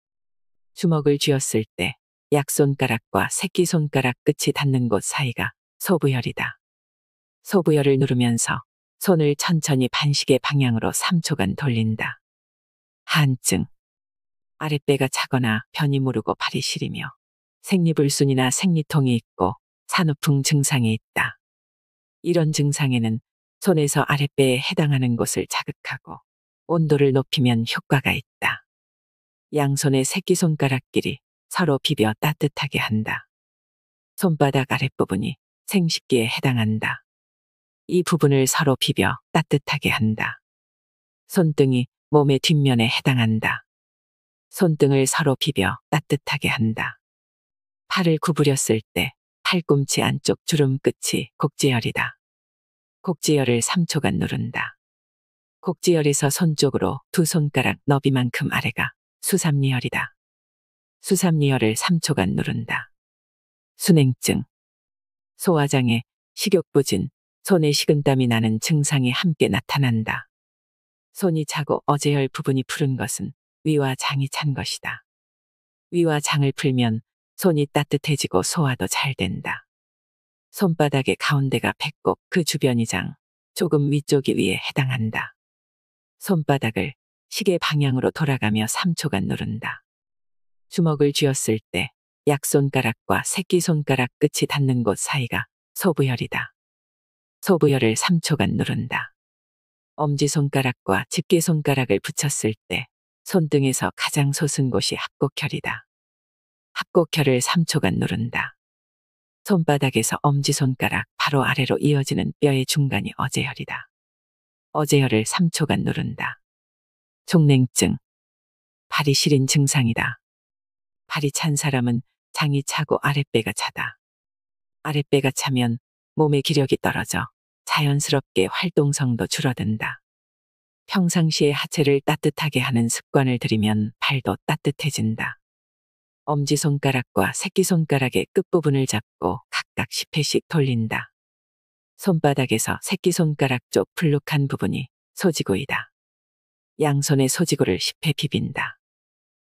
S1: 주먹을 쥐었을 때 약손가락과 새끼손가락 끝이 닿는 곳 사이가 소부혈이다. 소부혈을 누르면서 손을 천천히 반시계 방향으로 3초간 돌린다. 한증. 아랫배가 차거나 변이 무르고 발이 시리며 생리불순이나 생리통이 있고 산후풍 증상이 있다. 이런 증상에는 손에서 아랫배에 해당하는 곳을 자극하고 온도를 높이면 효과가 있다. 양손의 새끼손가락끼리 서로 비벼 따뜻하게 한다. 손바닥 아랫부분이 생식기에 해당한다. 이 부분을 서로 비벼 따뜻하게 한다. 손등이 몸의 뒷면에 해당한다. 손등을 서로 비벼 따뜻하게 한다. 팔을 구부렸을 때 팔꿈치 안쪽 주름 끝이 곡지혈이다. 곡지혈을 3초간 누른다. 곡지혈에서 손 쪽으로 두 손가락 너비만큼 아래가 수삼리혈이다. 수삼리혈을 3초간 누른다. 순행증, 소화장애, 식욕부진, 손에 식은땀이 나는 증상이 함께 나타난다. 손이 차고 어제혈 부분이 푸른 것은 위와 장이 찬 것이다. 위와 장을 풀면 손이 따뜻해지고 소화도 잘 된다. 손바닥의 가운데가 배꼽, 그 주변이 장, 조금 위쪽이 위에 해당한다. 손바닥을 시계 방향으로 돌아가며 3초간 누른다. 주먹을 쥐었을 때 약손가락과 새끼손가락 끝이 닿는 곳 사이가 소부혈이다. 소부혈을 3초간 누른다. 엄지손가락과 집게손가락을 붙였을 때 손등에서 가장 솟은 곳이 합곡혈이다. 합곡혈을 3초간 누른다. 손바닥에서 엄지손가락 바로 아래로 이어지는 뼈의 중간이 어제혈이다. 어제혈을 3초간 누른다. 종냉증, 발이 시린 증상이다. 발이 찬 사람은 장이 차고 아랫배가 차다. 아랫배가 차면 몸의 기력이 떨어져 자연스럽게 활동성도 줄어든다. 평상시에 하체를 따뜻하게 하는 습관을 들이면 발도 따뜻해진다. 엄지손가락과 새끼손가락의 끝부분을 잡고 각각 10회씩 돌린다. 손바닥에서 새끼손가락 쪽 불룩한 부분이 소지구이다. 양손의 소지구를 10회 비빈다.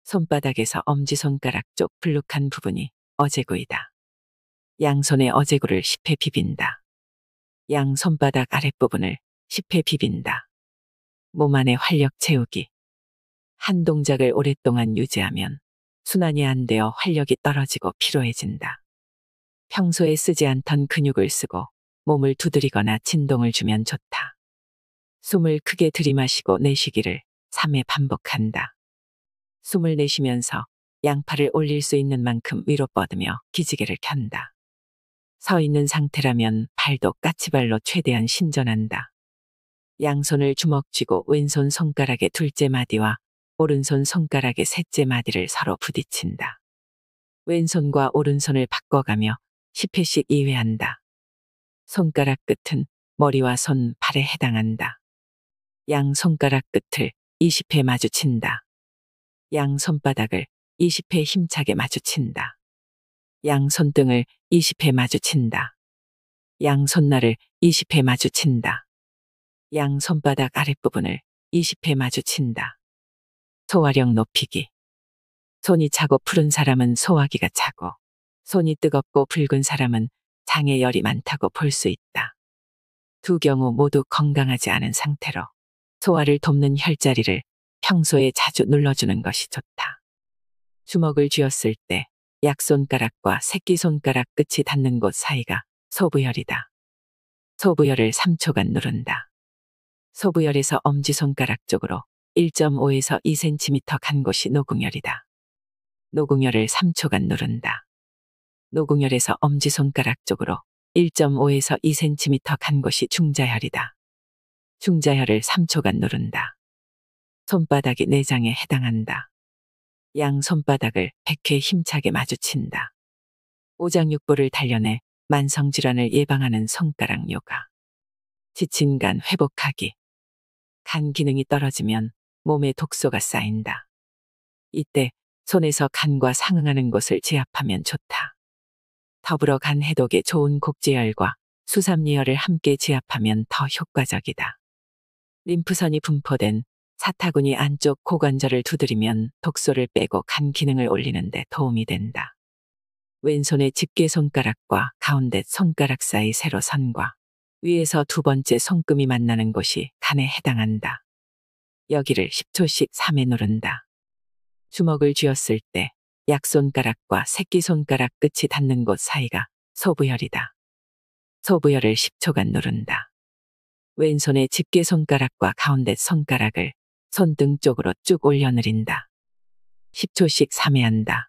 S1: 손바닥에서 엄지손가락 쪽 불룩한 부분이 어제구이다. 양손의 어제구를 10회 비빈다. 양 손바닥 아랫부분을 10회 비빈다. 몸 안에 활력 채우기. 한 동작을 오랫동안 유지하면 순환이 안 되어 활력이 떨어지고 피로해진다. 평소에 쓰지 않던 근육을 쓰고 몸을 두드리거나 진동을 주면 좋다. 숨을 크게 들이마시고 내쉬기를 3회 반복한다. 숨을 내쉬면서 양팔을 올릴 수 있는 만큼 위로 뻗으며 기지개를 켠다. 서 있는 상태라면 발도 까치발로 최대한 신전한다. 양손을 주먹 쥐고 왼손 손가락의 둘째 마디와 오른손 손가락의 셋째 마디를 서로 부딪힌다. 왼손과 오른손을 바꿔가며 10회씩 2회한다. 손가락 끝은 머리와 손, 발에 해당한다. 양 손가락 끝을 20회 마주친다. 양 손바닥을 20회 힘차게 마주친다. 양 손등을 20회 마주친다. 양 손날을 20회 마주친다. 양 손바닥 아랫부분을 20회 마주친다. 소화력 높이기. 손이 차고 푸른 사람은 소화기가 차고, 손이 뜨겁고 붉은 사람은 장에 열이 많다고 볼 수 있다. 두 경우 모두 건강하지 않은 상태로 소화를 돕는 혈자리를 평소에 자주 눌러주는 것이 좋다. 주먹을 쥐었을 때 약손가락과 새끼손가락 끝이 닿는 곳 사이가 소부혈이다. 소부혈을 3초간 누른다. 소부혈에서 엄지손가락 쪽으로 1.5에서 2cm 간 곳이 노궁혈이다. 노궁혈을 3초간 누른다. 노궁혈에서 엄지손가락 쪽으로 1.5에서 2cm 간 곳이 중자혈이다. 중자혈을 3초간 누른다. 손바닥이 내장에 해당한다. 양 손바닥을 100회 힘차게 마주친다. 오장육부를 단련해 만성질환을 예방하는 손가락 요가. 지친 간 회복하기. 간 기능이 떨어지면 몸에 독소가 쌓인다. 이때 손에서 간과 상응하는 곳을 제압하면 좋다. 더불어 간 해독에 좋은 곡지혈과 수삼리혈을 함께 제압하면 더 효과적이다. 림프선이 분포된 사타구니 안쪽 고관절을 두드리면 독소를 빼고 간 기능을 올리는 데 도움이 된다. 왼손의 집게손가락과 가운데 손가락 사이 세로선과 위에서 두 번째 손금이 만나는 곳이 간에 해당한다. 여기를 10초씩 3회 누른다. 주먹을 쥐었을 때 약손가락과 새끼손가락 끝이 닿는 곳 사이가 소부혈이다. 소부혈을 10초간 누른다. 왼손의 집게손가락과 가운데 손가락을 손등 쪽으로 쭉 올려 내린다. 10초씩 3회 한다.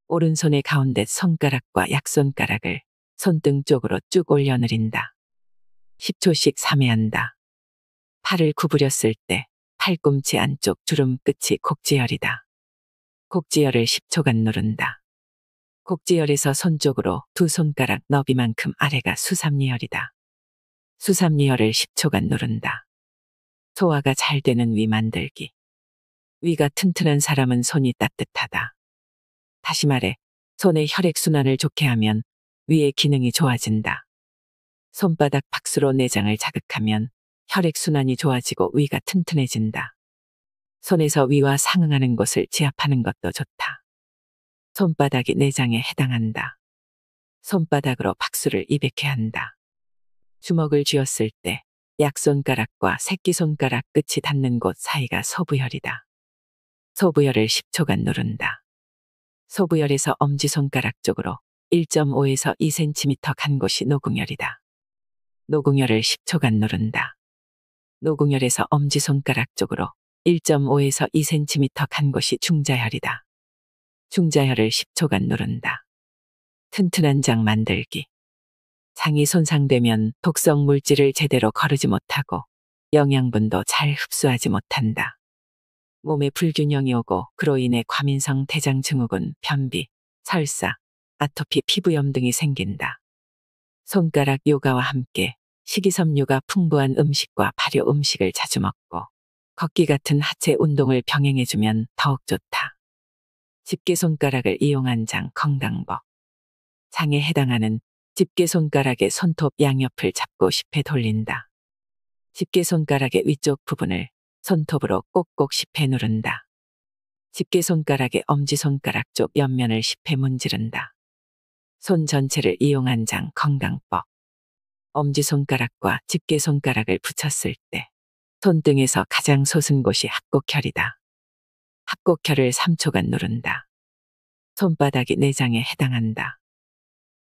S1: 오른손의 가운데 손가락과 약손가락을 손등 쪽으로 쭉 올려 내린다. 10초씩 3회 한다. 팔을 구부렸을 때 팔꿈치 안쪽 주름 끝이 곡지혈이다. 곡지혈을 10초간 누른다. 곡지열에서 손 쪽으로 두 손가락 너비만큼 아래가 수삼리혈이다. 수삼리혈을 10초간 누른다. 소화가 잘 되는 위 만들기. 위가 튼튼한 사람은 손이 따뜻하다. 다시 말해, 손의 혈액순환을 좋게 하면 위의 기능이 좋아진다. 손바닥 박수로 내장을 자극하면 혈액순환이 좋아지고 위가 튼튼해진다. 손에서 위와 상응하는 곳을 지압하는 것도 좋다. 손바닥이 내장에 해당한다. 손바닥으로 박수를 200회 한다. 주먹을 쥐었을 때 약손가락과 새끼손가락 끝이 닿는 곳 사이가 소부혈이다. 소부혈을 10초간 누른다. 소부혈에서 엄지손가락 쪽으로 1.5에서 2cm 간 곳이 노궁혈이다. 노궁혈을 10초간 누른다. 노궁혈에서 엄지손가락 쪽으로 1.5에서 2cm 간 곳이 중자혈이다. 중자혈을 10초간 누른다. 튼튼한 장 만들기. 장이 손상되면 독성 물질을 제대로 거르지 못하고 영양분도 잘 흡수하지 못한다. 몸에 불균형이 오고 그로 인해 과민성 대장증후군, 변비, 설사, 아토피, 피부염 등이 생긴다. 손가락 요가와 함께 식이섬유가 풍부한 음식과 발효 음식을 자주 먹고 걷기 같은 하체 운동을 병행해주면 더욱 좋다. 집게손가락을 이용한 장 건강법. 장에 해당하는 집게손가락의 손톱 양옆을 잡고 10회 돌린다. 집게손가락의 위쪽 부분을 손톱으로 꼭꼭 10회 누른다. 집게손가락의 엄지손가락 쪽 옆면을 10회 문지른다. 손 전체를 이용한 장 건강법. 엄지손가락과 집게손가락을 붙였을 때 손등에서 가장 솟은 곳이 합곡혈이다. 합곡혈을 3초간 누른다. 손바닥이 내장에 해당한다.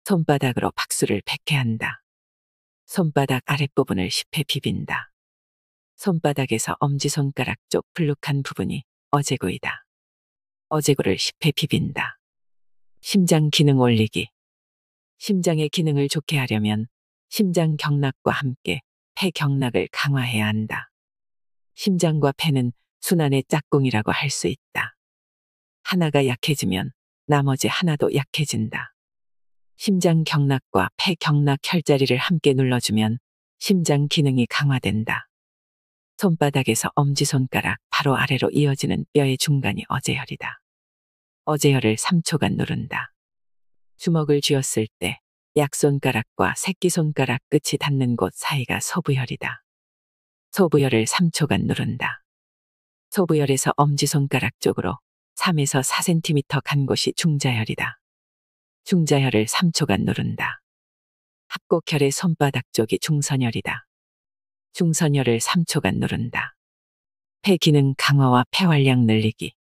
S1: 손바닥으로 박수를 100회 한다. 손바닥 아랫부분을 10회 비빈다. 손바닥에서 엄지손가락 쪽 불룩한 부분이 어제구이다. 어제구를 10회 비빈다. 심장 기능 올리기. 심장의 기능을 좋게 하려면 심장 경락과 함께 폐 경락을 강화해야 한다. 심장과 폐는 순환의 짝꿍이라고 할 수 있다. 하나가 약해지면 나머지 하나도 약해진다. 심장 경락과 폐 경락 혈자리를 함께 눌러주면 심장 기능이 강화된다. 손바닥에서 엄지손가락 바로 아래로 이어지는 뼈의 중간이 어제혈이다. 어제혈을 3초간 누른다. 주먹을 쥐었을 때 약손가락과 새끼손가락 끝이 닿는 곳 사이가 소부혈이다. 소부혈을 3초간 누른다. 소부혈에서 엄지손가락 쪽으로 3에서 4cm 간 곳이 중자혈이다. 중자혈을 3초간 누른다. 합곡혈의 손바닥 쪽이 중선혈이다. 중선혈을 3초간 누른다. 폐 기능 강화와 폐활량 늘리기.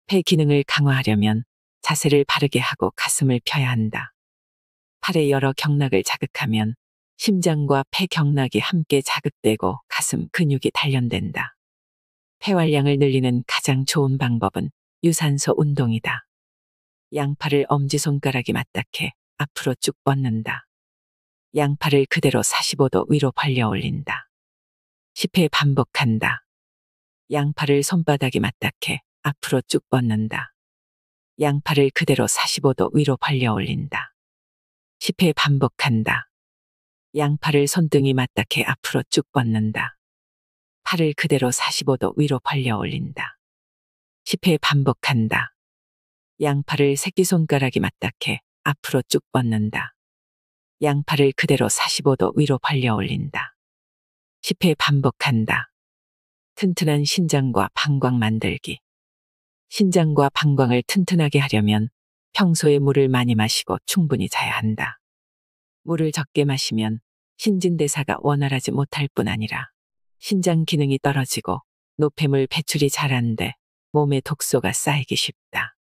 S1: 폐 기능을 강화하려면 자세를 바르게 하고 가슴을 펴야 한다. 팔의 여러 경락을 자극하면 심장과 폐 경락이 함께 자극되고 가슴 근육이 단련된다. 폐활량을 늘리는 가장 좋은 방법은 유산소 운동이다. 양팔을 엄지손가락이 맞닿게 앞으로 쭉 뻗는다. 양팔을 그대로 45도 위로 벌려 올린다. 10회 반복한다. 양팔을 손바닥이 맞닿게 앞으로 쭉 뻗는다. 양팔을 그대로 45도 위로 벌려 올린다. 10회 반복한다. 양팔을 손등이 맞닿게 앞으로 쭉 뻗는다. 팔을 그대로 45도 위로 벌려 올린다. 10회 반복한다. 양팔을 새끼손가락이 맞닿게 앞으로 쭉 뻗는다. 양팔을 그대로 45도 위로 벌려 올린다. 10회 반복한다. 튼튼한 신장과 방광 만들기. 신장과 방광을 튼튼하게 하려면 평소에 물을 많이 마시고 충분히 자야 한다. 물을 적게 마시면 신진대사가 원활하지 못할 뿐 아니라 신장 기능이 떨어지고 노폐물 배출이 잘 안 돼 몸에 독소가 쌓이기 쉽다.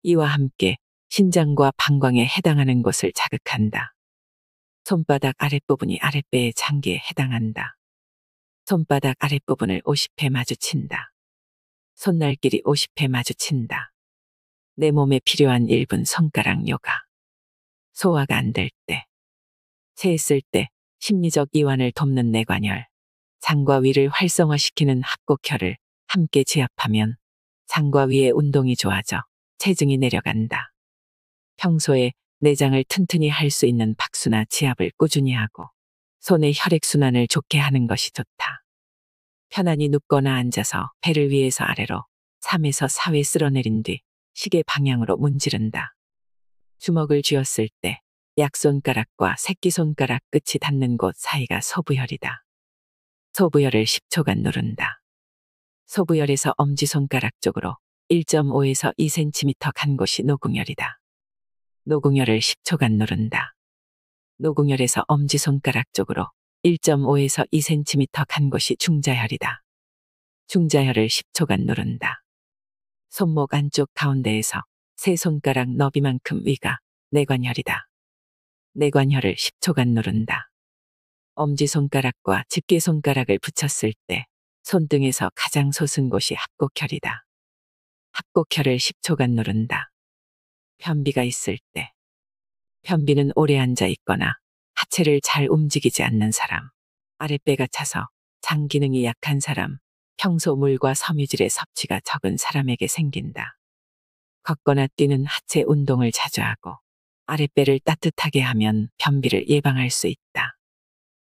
S1: 이와 함께 신장과 방광에 해당하는 곳을 자극한다. 손바닥 아랫부분이 아랫배의 장기에 해당한다. 손바닥 아랫부분을 50회 마주친다. 손날길이 50회 마주친다. 내 몸에 필요한 1분 손가락 요가. 소화가 안 될 때, 체했을 때 심리적 이완을 돕는 내관혈, 장과 위를 활성화시키는 합곡혈을 함께 지압하면 장과 위의 운동이 좋아져 체증이 내려간다. 평소에 내장을 튼튼히 할 수 있는 박수나 지압을 꾸준히 하고 손의 혈액순환을 좋게 하는 것이 좋다. 편안히 눕거나 앉아서 배를 위에서 아래로 3에서 4회 쓸어내린 뒤 시계 방향으로 문지른다. 주먹을 쥐었을 때 약손가락과 새끼손가락 끝이 닿는 곳 사이가 소부혈이다. 소부혈을 10초간 누른다. 소부혈에서 엄지손가락 쪽으로 1.5에서 2cm 간 곳이 노궁혈이다. 노궁혈을 10초간 누른다. 노궁혈에서 엄지손가락 쪽으로 1.5에서 2cm 간 곳이 중자혈이다. 중자혈을 10초간 누른다. 손목 안쪽 가운데에서 세 손가락 너비만큼 위가 내관혈이다. 내관혈을 10초간 누른다. 엄지손가락과 집게손가락을 붙였을 때 손등에서 가장 솟은 곳이 합곡혈이다. 합곡혈을 10초간 누른다. 변비가 있을 때. 변비는 오래 앉아 있거나 하체를 잘 움직이지 않는 사람, 아랫배가 차서 장 기능이 약한 사람, 평소 물과 섬유질의 섭취가 적은 사람에게 생긴다. 걷거나 뛰는 하체 운동을 자주 하고 아랫배를 따뜻하게 하면 변비를 예방할 수 있다.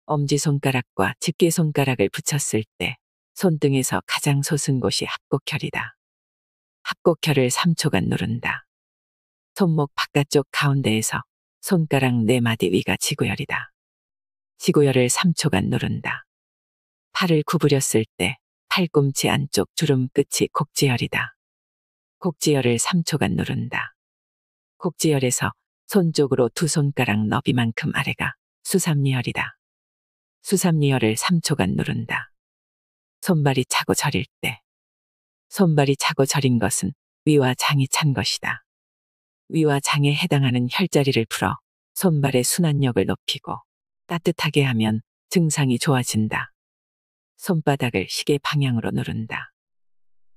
S1: 엄지손가락과 집게손가락을 붙였을 때 손등에서 가장 솟은 곳이 합곡혈이다. 합곡혈을 3초간 누른다. 손목 바깥쪽 가운데에서 손가락 4마디 위가 지구혈이다. 지구혈을 3초간 누른다. 팔을 구부렸을 때 팔꿈치 안쪽 주름 끝이 곡지혈이다. 곡지혈을 3초간 누른다. 곡지혈에서 손 쪽으로 두 손가락 너비만큼 아래가 수삼리혈이다. 수삼리혈을 3초간 누른다. 손발이 차고 저릴 때. 손발이 차고 저린 것은 위와 장이 찬 것이다. 위와 장에 해당하는 혈자리를 풀어 손발의 순환력을 높이고 따뜻하게 하면 증상이 좋아진다. 손바닥을 시계 방향으로 누른다.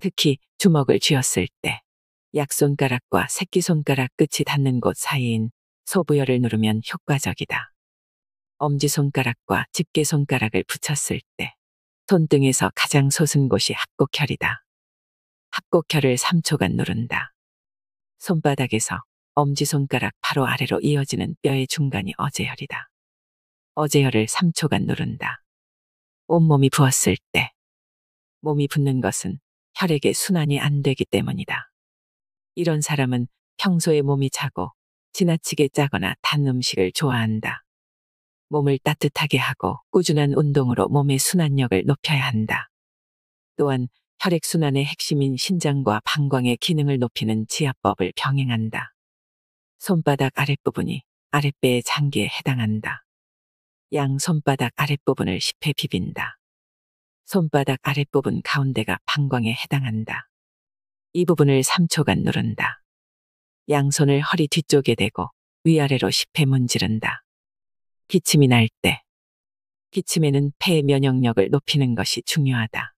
S1: 특히 주먹을 쥐었을 때 약손가락과 새끼손가락 끝이 닿는 곳 사이인 소부혈을 누르면 효과적이다. 엄지손가락과 집게손가락을 붙였을 때 손등에서 가장 솟은 곳이 합곡혈이다. 합곡혈을 3초간 누른다. 손바닥에서 엄지손가락 바로 아래로 이어지는 뼈의 중간이 어제혈이다. 어제혈을 3초간 누른다. 온몸이 부었을 때. 몸이 붓는 것은 혈액의 순환이 안 되기 때문이다. 이런 사람은 평소에 몸이 차고 지나치게 짜거나 단 음식을 좋아한다. 몸을 따뜻하게 하고 꾸준한 운동으로 몸의 순환력을 높여야 한다. 또한 혈액순환의 핵심인 신장과 방광의 기능을 높이는 지압법을 병행한다. 손바닥 아랫부분이 아랫배의 장기에 해당한다. 양 손바닥 아랫부분을 10회 비빈다. 손바닥 아랫부분 가운데가 방광에 해당한다. 이 부분을 3초간 누른다. 양손을 허리 뒤쪽에 대고 위아래로 10회 문지른다. 기침이 날 때. 기침에는 폐의 면역력을 높이는 것이 중요하다.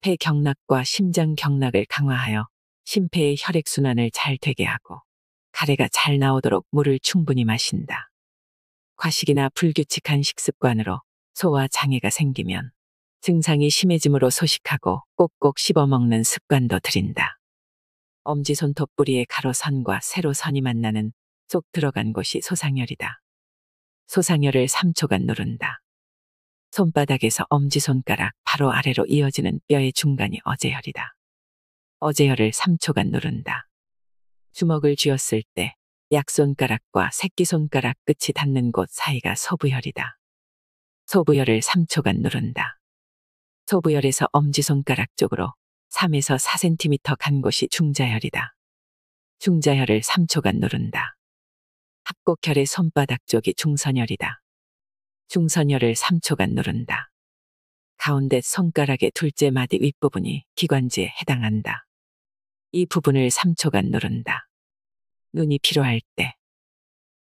S1: 폐 경락과 심장 경락을 강화하여 심폐의 혈액순환을 잘 되게 하고 가래가 잘 나오도록 물을 충분히 마신다. 과식이나 불규칙한 식습관으로 소화 장애가 생기면 증상이 심해짐으로 소식하고 꼭꼭 씹어먹는 습관도 들인다. 엄지손톱 뿌리의 가로선과 세로선이 만나는 쏙 들어간 곳이 소상혈이다. 소상혈을 3초간 누른다. 손바닥에서 엄지손가락 바로 아래로 이어지는 뼈의 중간이 어제혈이다. 어제혈을 3초간 누른다. 주먹을 쥐었을 때 약손가락과 새끼손가락 끝이 닿는 곳 사이가 소부혈이다. 소부혈을 3초간 누른다. 소부혈에서 엄지손가락 쪽으로 3에서 4cm 간 곳이 중자혈이다. 중자혈을 3초간 누른다. 합곡혈의 손바닥 쪽이 중선혈이다. 중선혈을 3초간 누른다. 가운데 손가락의 둘째 마디 윗부분이 기관지에 해당한다. 이 부분을 3초간 누른다. 눈이 피로할 때.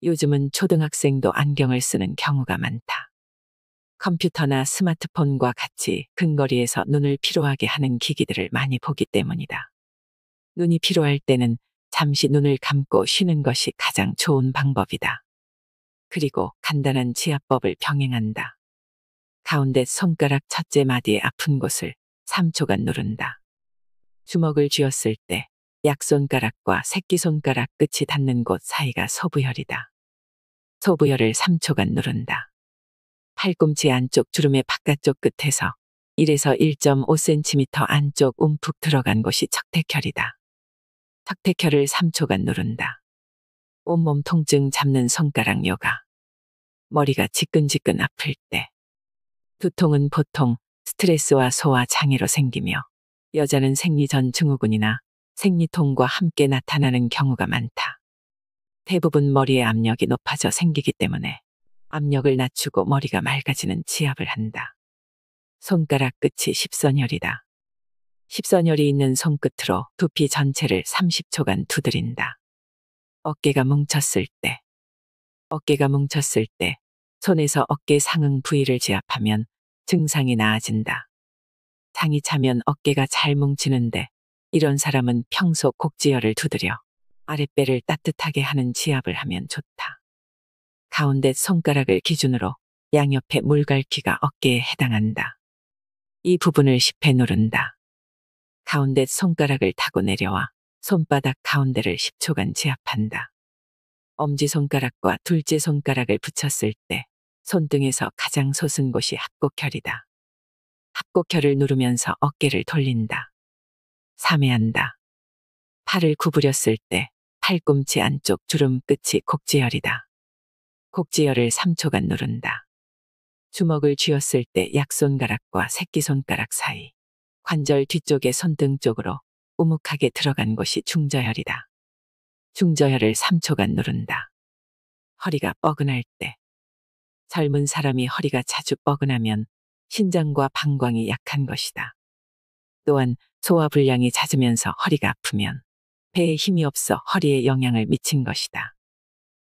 S1: 요즘은 초등학생도 안경을 쓰는 경우가 많다. 컴퓨터나 스마트폰과 같이 근거리에서 눈을 피로하게 하는 기기들을 많이 보기 때문이다. 눈이 피로할 때는 잠시 눈을 감고 쉬는 것이 가장 좋은 방법이다. 그리고 간단한 지압법을 병행한다. 가운데 손가락 첫째 마디의 아픈 곳을 3초간 누른다. 주먹을 쥐었을 때 약손가락과 새끼손가락 끝이 닿는 곳 사이가 소부혈이다. 소부혈을 3초간 누른다. 팔꿈치 안쪽 주름의 바깥쪽 끝에서 1에서 1.5cm 안쪽 움푹 들어간 곳이 척택혈이다. 척택혈을 3초간 누른다. 온몸 통증 잡는 손가락 요가. 머리가 지끈지끈 아플 때. 두통은 보통 스트레스와 소화 장애로 생기며 여자는 생리 전 증후군이나 생리통과 함께 나타나는 경우가 많다. 대부분 머리의 압력이 높아져 생기기 때문에 압력을 낮추고 머리가 맑아지는 지압을 한다. 손가락 끝이 십선혈이다. 십선혈이 있는 손끝으로 두피 전체를 30초간 두드린다. 어깨가 뭉쳤을 때. 어깨가 뭉쳤을 때 손에서 어깨 상응 부위를 지압하면 증상이 나아진다. 장이 차면 어깨가 잘 뭉치는데 이런 사람은 평소 곡지혈을 두드려 아랫배를 따뜻하게 하는 지압을 하면 좋다. 가운데 손가락을 기준으로 양옆에 물갈퀴가 어깨에 해당한다. 이 부분을 10회 누른다. 가운데 손가락을 타고 내려와 손바닥 가운데를 10초간 지압한다. 엄지손가락과 둘째 손가락을 붙였을 때 손등에서 가장 솟은 곳이 합곡혈이다. 합곡혈을 누르면서 어깨를 돌린다. 3회 한다. 팔을 구부렸을 때 팔꿈치 안쪽 주름 끝이 곡지혈이다. 곡지혈을 3초간 누른다. 주먹을 쥐었을 때 약손가락과 새끼손가락 사이, 관절 뒤쪽의 손등 쪽으로 우묵하게 들어간 곳이 중저혈이다. 중저혈을 3초간 누른다. 허리가 뻐근할 때. 젊은 사람이 허리가 자주 뻐근하면 신장과 방광이 약한 것이다. 또한 소화불량이 잦으면서 허리가 아프면 배에 힘이 없어 허리에 영향을 미친 것이다.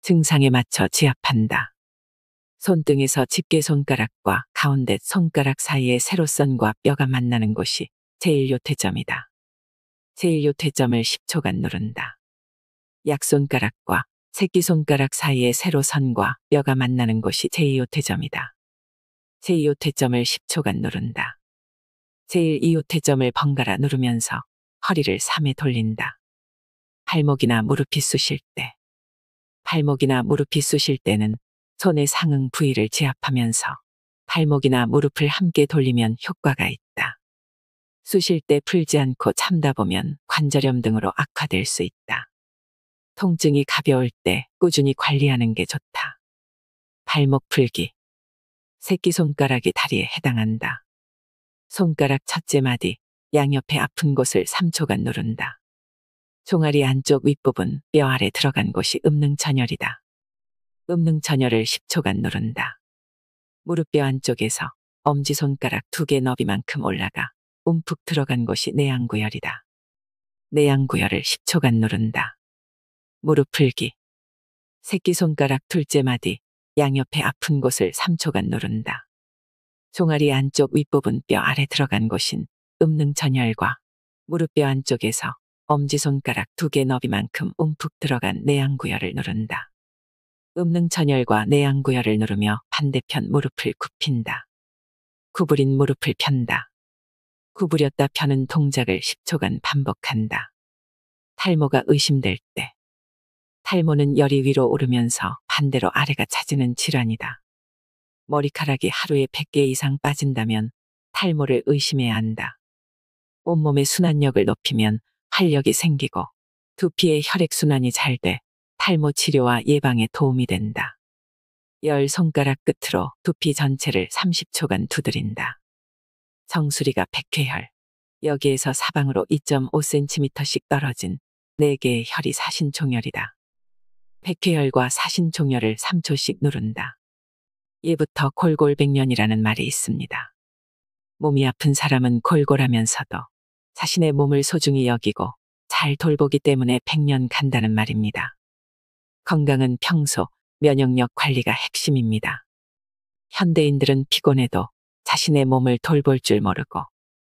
S1: 증상에 맞춰 지압한다. 손등에서 집게손가락과 가운데 손가락 사이의 세로선과 뼈가 만나는 곳이 제1요퇴점이다. 제1요퇴점을 10초간 누른다. 약손가락과 새끼손가락 사이의 세로선과 뼈가 만나는 곳이 제2요퇴점이다. 제2요퇴점을 10초간 누른다. 제1, 2요퇴점을 번갈아 누르면서 허리를 3회 돌린다. 발목이나 무릎이 쑤실 때. 발목이나 무릎이 쑤실 때는 손의 상응 부위를 지압하면서 발목이나 무릎을 함께 돌리면 효과가 있다. 쑤실 때 풀지 않고 참다 보면 관절염 등으로 악화될 수 있다. 통증이 가벼울 때 꾸준히 관리하는 게 좋다. 발목 풀기. 새끼손가락이 다리에 해당한다. 손가락 첫째 마디, 양옆에 아픈 곳을 3초간 누른다. 종아리 안쪽 윗부분 뼈 아래 들어간 곳이 음능천혈이다. 음능천혈을 10초간 누른다. 무릎뼈 안쪽에서 엄지손가락 2개 너비만큼 올라가 움푹 들어간 곳이 내양구혈이다. 내양구혈을 10초간 누른다. 무릎 풀기. 새끼손가락 둘째 마디, 양옆에 아픈 곳을 3초간 누른다. 종아리 안쪽 윗부분 뼈 아래 들어간 곳인 음능천혈과 무릎뼈 안쪽에서 엄지손가락 2개 너비만큼 움푹 들어간 내양구혈을 누른다. 음능천혈과 내양구혈을 누르며 반대편 무릎을 굽힌다. 구부린 무릎을 편다. 구부렸다 펴는 동작을 10초간 반복한다. 탈모가 의심될 때. 탈모는 열이 위로 오르면서 반대로 아래가 차지는 질환이다. 머리카락이 하루에 100개 이상 빠진다면 탈모를 의심해야 한다. 온몸의 순환력을 높이면 활력이 생기고 두피의 혈액순환이 잘 돼 탈모 치료와 예방에 도움이 된다. 10손가락 끝으로 두피 전체를 30초간 두드린다. 정수리가 백회혈. 여기에서 사방으로 2.5cm씩 떨어진 4개의 혈이 사신총혈이다. 백회혈과 사신총혈을 3초씩 누른다. 예부터 골골백년이라는 말이 있습니다. 몸이 아픈 사람은 골골하면서도 자신의 몸을 소중히 여기고 잘 돌보기 때문에 100년 간다는 말입니다. 건강은 평소 면역력 관리가 핵심입니다. 현대인들은 피곤해도 자신의 몸을 돌볼 줄 모르고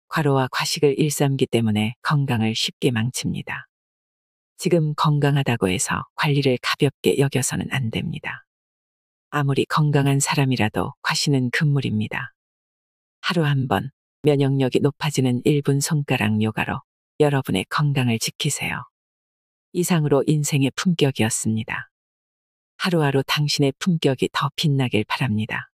S1: 과로와 과식을 일삼기 때문에 건강을 쉽게 망칩니다. 지금 건강하다고 해서 관리를 가볍게 여겨서는 안 됩니다. 아무리 건강한 사람이라도 과시는 금물입니다. 하루 한 번 면역력이 높아지는 1분 손가락 요가로 여러분의 건강을 지키세요. 이상으로 인생의 품격이었습니다. 하루하루 당신의 품격이 더 빛나길 바랍니다.